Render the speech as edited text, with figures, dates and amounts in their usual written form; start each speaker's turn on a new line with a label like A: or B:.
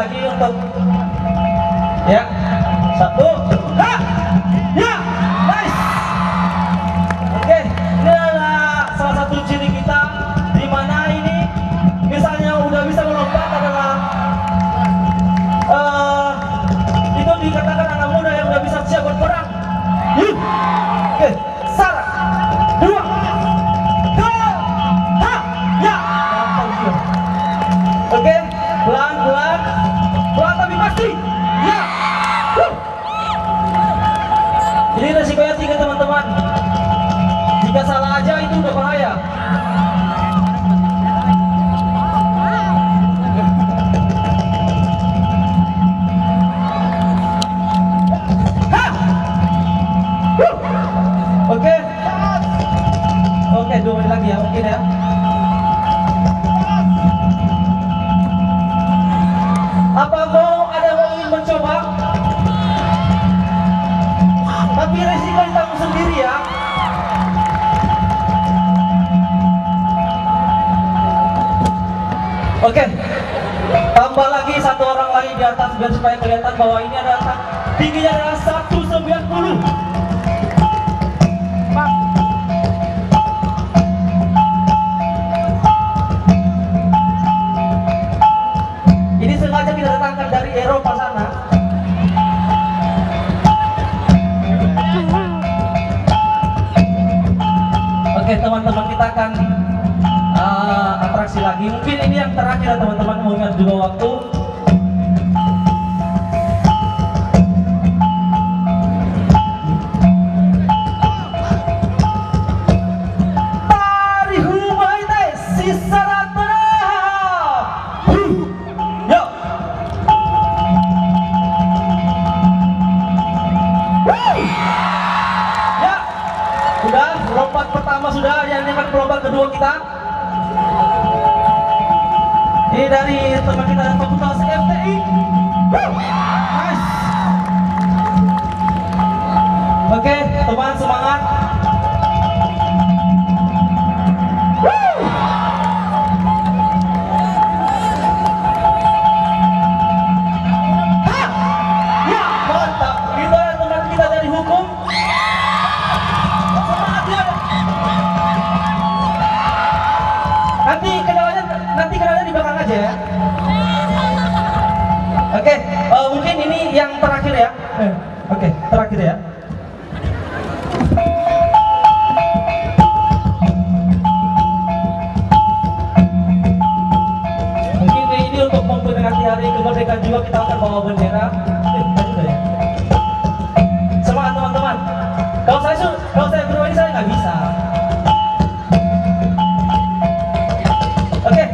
A: lagi untuk ya. Satu, ha, ya, nice. Oke, ini adalah salah satu ciri kita di mana ini misalnya udah bisa melompat adalah itu dikatakan anak muda yang udah bisa siap berperang. Oke, Sarah, dua, ha, ya. Oke, pelan-pelan, pelan tapi pasti. Ya. Ini resikonya tinggi teman-teman. Jika salah aja itu udah bahaya. Oke. Oke, 2 menit lagi ya mungkin ya. Apa mau ada yang ingin mencoba? Tapi resiko ditanggung sendiri ya. Oke, tambah lagi satu orang lagi di atas biar supaya kelihatan bahwa ini adalah tingginya adalah 190. Ini sengaja kita datangkan dari Eropa sana. Oke teman-teman, kita akan atraksi lagi. Mungkin ini yang terakhir ya teman-teman, mengingat juga waktu. Lompat pertama sudah, yang ini akan lompat kedua kita. Ini dari teman kita dari Fakultas FTI. Nice. Oke, teman semangat. Ya, mantap. Itu ada teman kita dari hukum. Nanti kenalannya di belakang aja ya. Oke, mungkin ini yang terakhir ya. Oke, terakhir ya. Mungkin ini untuk memperingati hari kemerdekaan juga kita akan bawa bendera. Ya. Semangat teman-teman. Kalau saya pribadi saya nggak bisa. Oke.